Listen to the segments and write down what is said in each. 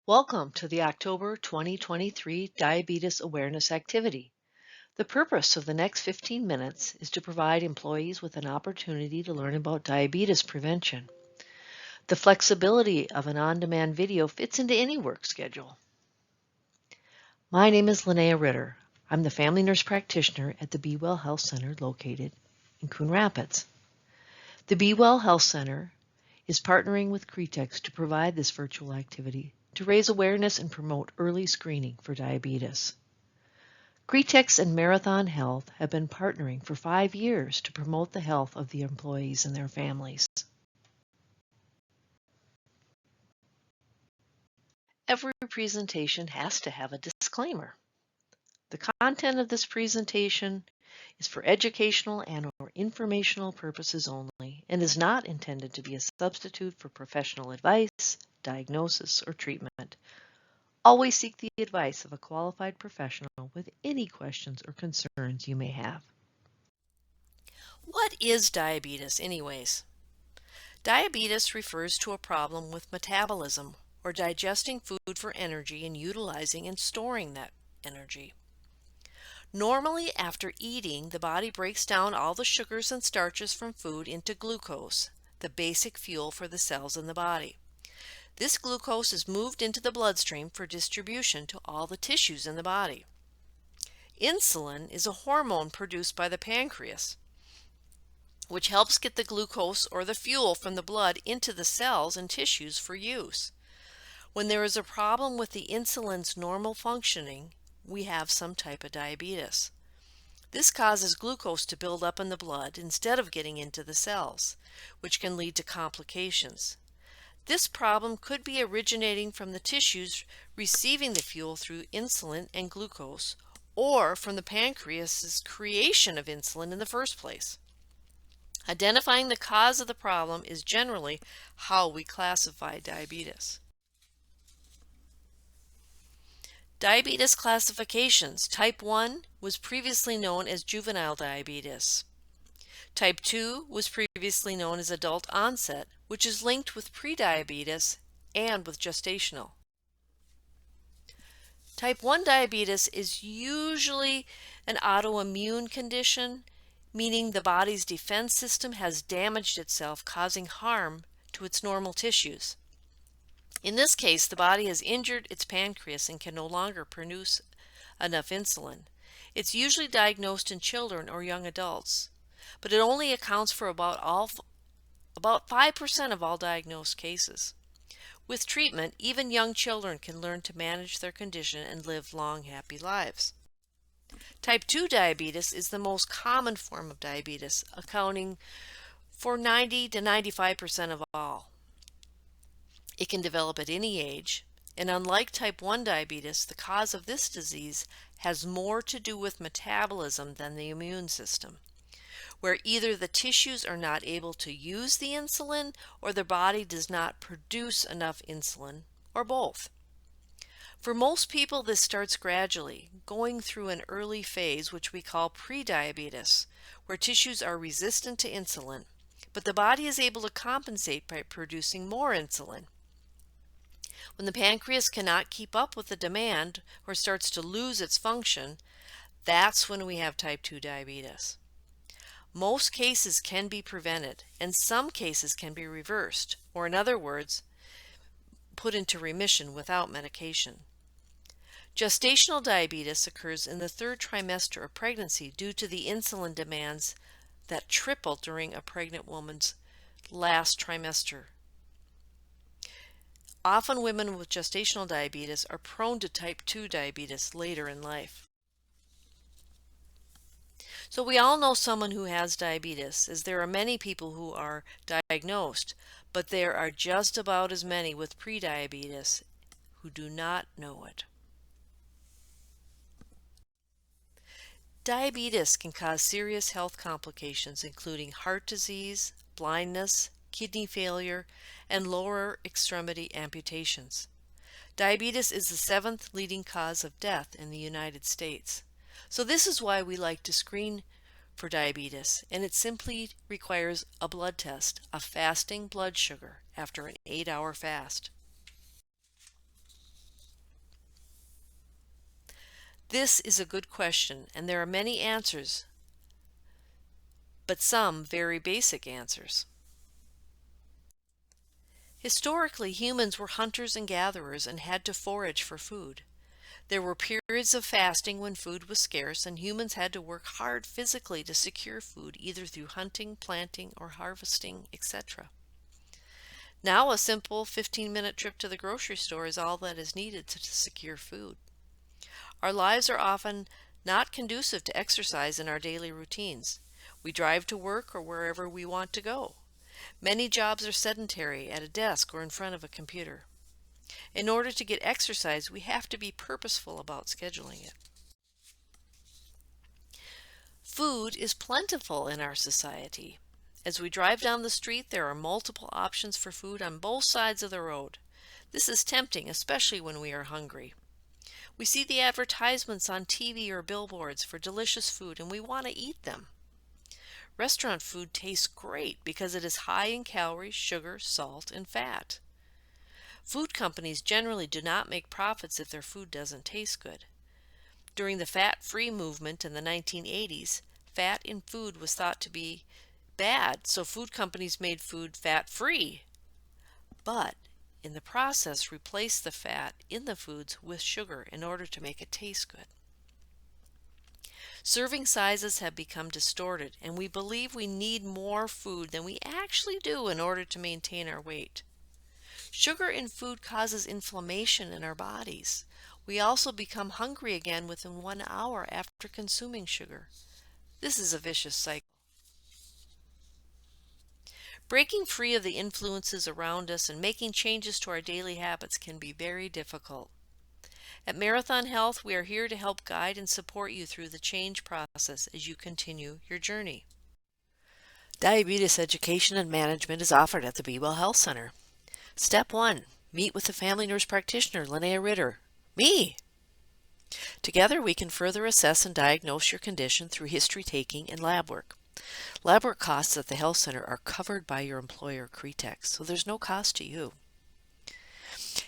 Welcome to the October 2023 Diabetes Awareness Activity. The purpose of the next 15 minutes is to provide employees with an opportunity to learn about diabetes prevention. The flexibility of an on-demand video fits into any work schedule. My name is Linnea Ritter. I'm the family nurse practitioner at the Be Well Health Center located in Coon Rapids. The Be Well Health Center is partnering with Cretex to provide this virtual activity to raise awareness and promote early screening for diabetes. Cretex and Marathon Health have been partnering for 5 years to promote the health of the employees and their families. Every presentation has to have a disclaimer. The content of this presentation is for educational and/or informational purposes only and is not intended to be a substitute for professional advice, diagnosis, or treatment. Always seek the advice of a qualified professional with any questions or concerns you may have. What is diabetes, anyways? Diabetes refers to a problem with metabolism, or digesting food for energy and utilizing and storing that energy. Normally, after eating, the body breaks down all the sugars and starches from food into glucose, the basic fuel for the cells in the body. This glucose is moved into the bloodstream for distribution to all the tissues in the body. Insulin is a hormone produced by the pancreas, which helps get the glucose or the fuel from the blood into the cells and tissues for use. When there is a problem with the insulin's normal functioning, we have some type of diabetes. This causes glucose to build up in the blood instead of getting into the cells, which can lead to complications. This problem could be originating from the tissues receiving the fuel through insulin and glucose, or from the pancreas's creation of insulin in the first place. Identifying the cause of the problem is generally how we classify diabetes. Diabetes classifications. Type 1 was previously known as juvenile diabetes. Type 2 was previously known as adult onset, which is linked with prediabetes and with gestational. Type 1 diabetes is usually an autoimmune condition, meaning the body's defense system has damaged itself, causing harm to its normal tissues. In this case, the body has injured its pancreas and can no longer produce enough insulin. It's usually diagnosed in children or young adults, but it only accounts for about 5% of all diagnosed cases. With treatment, even young children can learn to manage their condition and live long, happy lives. Type 2 diabetes is the most common form of diabetes, accounting for 90 to 95% of all. It can develop at any age, and unlike type 1 diabetes, the cause of this disease has more to do with metabolism than the immune system, where either the tissues are not able to use the insulin or the body does not produce enough insulin, or both. For most people, this starts gradually, going through an early phase which we call prediabetes, where tissues are resistant to insulin, but the body is able to compensate by producing more insulin. When the pancreas cannot keep up with the demand or starts to lose its function, that's when we have type 2 diabetes. Most cases can be prevented, and some cases can be reversed, or in other words, put into remission without medication. Gestational diabetes occurs in the 3rd trimester of pregnancy due to the insulin demands that triple during a pregnant woman's last trimester. Often women with gestational diabetes are prone to type 2 diabetes later in life. So we all know someone who has diabetes, as there are many people who are diagnosed, but there are just about as many with prediabetes who do not know it. Diabetes can cause serious health complications including heart disease, blindness, kidney failure, and lower extremity amputations. Diabetes is the 7th leading cause of death in the United States. So this is why we like to screen for diabetes, and it simply requires a blood test of fasting blood sugar after an 8-hour fast. This is a good question, and there are many answers, but some very basic answers. Historically, humans were hunters and gatherers and had to forage for food. There were periods of fasting when food was scarce, and humans had to work hard physically to secure food, either through hunting, planting, or harvesting, etc. Now, a simple 15-minute trip to the grocery store is all that is needed to secure food. Our lives are often not conducive to exercise in our daily routines. We drive to work or wherever we want to go. Many jobs are sedentary at a desk or in front of a computer. In order to get exercise, we have to be purposeful about scheduling it. Food is plentiful in our society. As we drive down the street, there are multiple options for food on both sides of the road. This is tempting, especially when we are hungry. We see the advertisements on TV or billboards for delicious food, and we want to eat them. Restaurant food tastes great because it is high in calories, sugar, salt, and fat. Food companies generally do not make profits if their food doesn't taste good. During the fat-free movement in the 1980s, fat in food was thought to be bad, so food companies made food fat-free, but in the process replaced the fat in the foods with sugar in order to make it taste good. Serving sizes have become distorted, and we believe we need more food than we actually do in order to maintain our weight. Sugar in food causes inflammation in our bodies. We also become hungry again within 1 hour after consuming sugar. This is a vicious cycle. Breaking free of the influences around us and making changes to our daily habits can be very difficult. At Marathon Health, we are here to help guide and support you through the change process as you continue your journey. Diabetes education and management is offered at the Be Well Health Center. Step 1. Meet with the family nurse practitioner, Linnea Ritter. Me! Together we can further assess and diagnose your condition through history taking and lab work. Lab work costs at the health center are covered by your employer CRETEX, so there's no cost to you.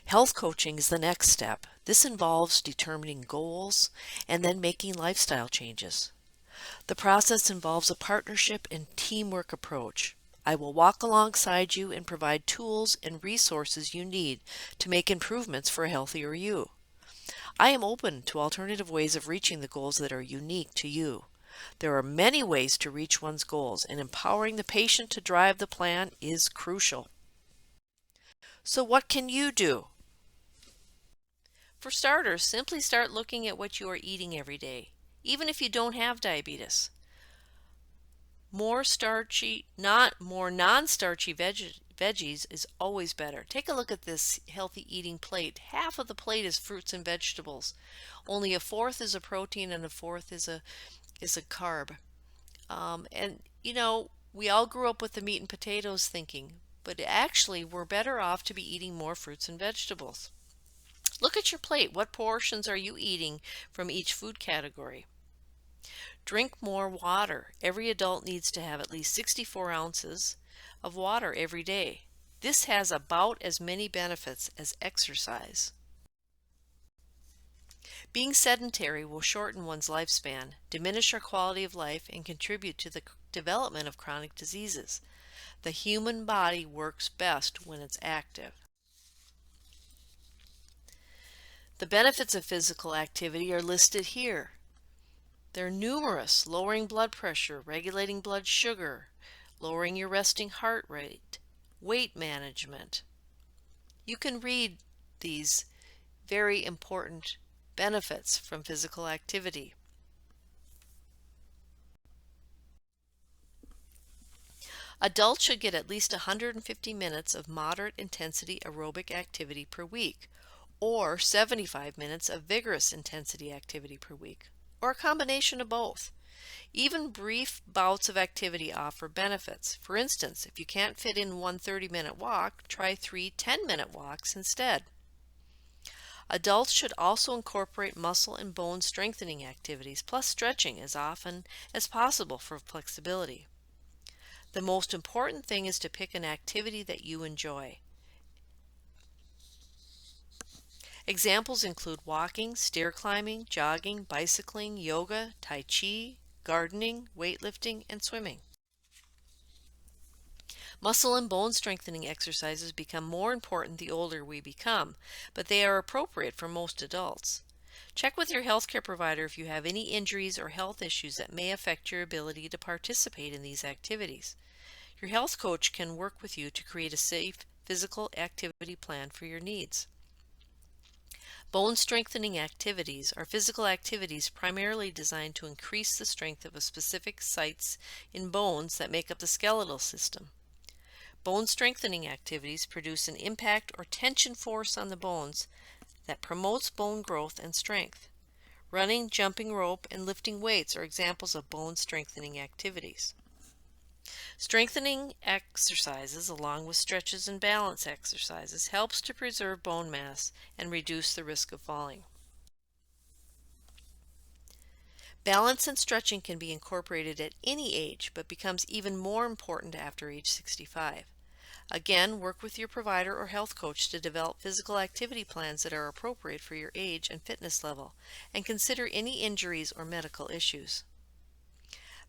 Health coaching is the next step. This involves determining goals and then making lifestyle changes. The process involves a partnership and teamwork approach. I will walk alongside you and provide tools and resources you need to make improvements for a healthier you. I am open to alternative ways of reaching the goals that are unique to you. There are many ways to reach one's goals, and empowering the patient to drive the plan is crucial. So what can you do? For starters, simply start looking at what you are eating every day, even if you don't have diabetes. More non-starchy veggies is always better. Take a look at this healthy eating plate. Half of the plate is fruits and vegetables. Only a fourth is a protein and a fourth is a carb. And you know, we all grew up with the meat and potatoes thinking, but actually we're better off to be eating more fruits and vegetables. Look at your plate. What portions are you eating from each food category? Drink more water. Every adult needs to have at least 64 ounces of water every day. This has about as many benefits as exercise. Being sedentary will shorten one's lifespan, diminish our quality of life, and contribute to the development of chronic diseases. The human body works best when it's active. The benefits of physical activity are listed here. They're numerous: lowering blood pressure, regulating blood sugar, lowering your resting heart rate, weight management. You can read these very important benefits from physical activity. Adults should get at least 150 minutes of moderate intensity aerobic activity per week, or 75 minutes of vigorous intensity activity per week, or a combination of both. Even brief bouts of activity offer benefits. For instance, if you can't fit in one 30-minute walk, try 3 10-minute walks instead. Adults should also incorporate muscle and bone strengthening activities, plus stretching as often as possible for flexibility. The most important thing is to pick an activity that you enjoy. Examples include walking, stair climbing, jogging, bicycling, yoga, tai chi, gardening, weightlifting, and swimming. Muscle and bone strengthening exercises become more important the older we become, but they are appropriate for most adults. Check with your healthcare provider if you have any injuries or health issues that may affect your ability to participate in these activities. Your health coach can work with you to create a safe physical activity plan for your needs. Bone strengthening activities are physical activities primarily designed to increase the strength of specific sites in bones that make up the skeletal system. Bone strengthening activities produce an impact or tension force on the bones that promotes bone growth and strength. Running, jumping rope, and lifting weights are examples of bone strengthening activities. Strengthening exercises, along with stretches and balance exercises, helps to preserve bone mass and reduce the risk of falling. Balance and stretching can be incorporated at any age, but becomes even more important after age 65. Again, work with your provider or health coach to develop physical activity plans that are appropriate for your age and fitness level, and consider any injuries or medical issues.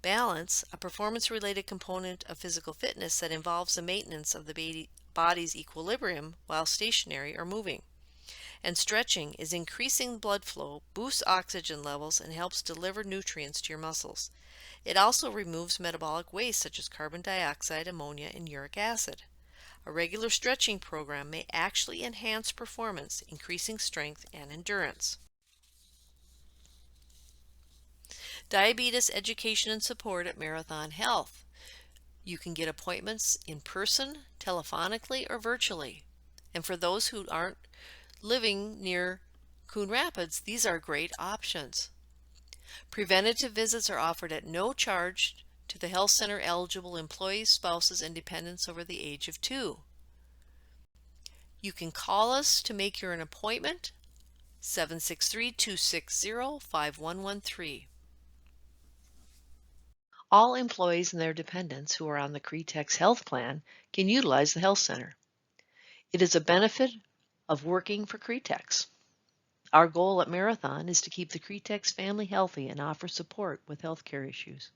Balance, a performance-related component of physical fitness that involves the maintenance of the body's equilibrium while stationary or moving. And stretching is increasing blood flow, boosts oxygen levels, and helps deliver nutrients to your muscles. It also removes metabolic waste such as carbon dioxide, ammonia, and uric acid. A regular stretching program may actually enhance performance, increasing strength and endurance. Diabetes education and support at Marathon Health. You can get appointments in person, telephonically, or virtually. And for those who aren't living near Coon Rapids, these are great options. Preventative visits are offered at no charge to the health center eligible employees, spouses, and dependents over the age of 2. You can call us to make your an appointment, 763-260-5113. All employees and their dependents who are on the CRETEX health plan can utilize the health center. It is a benefit of working for CRETEX. Our goal at Marathon is to keep the CRETEX family healthy and offer support with healthcare issues.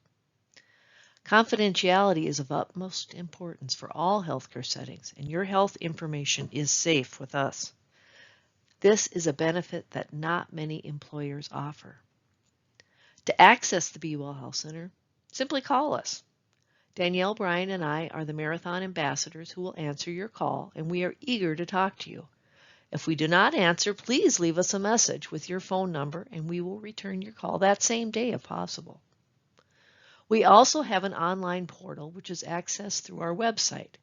Confidentiality is of utmost importance for all healthcare settings, and your health information is safe with us. This is a benefit that not many employers offer. To access the Be Well Health Center, simply call us. Danielle, Bryan, and I are the Marathon ambassadors who will answer your call, and we are eager to talk to you. If we do not answer, please leave us a message with your phone number, and we will return your call that same day if possible. We also have an online portal which is accessed through our website,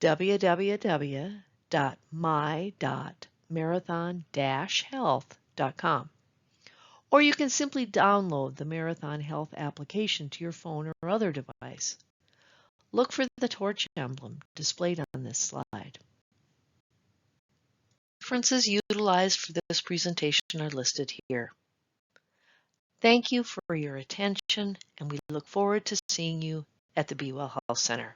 www.my.marathon-health.com. Or you can simply download the Marathon Health application to your phone or other device. Look for the torch emblem displayed on this slide. References utilized for this presentation are listed here. Thank you for your attention, and we look forward to seeing you at the Be Well Health Center.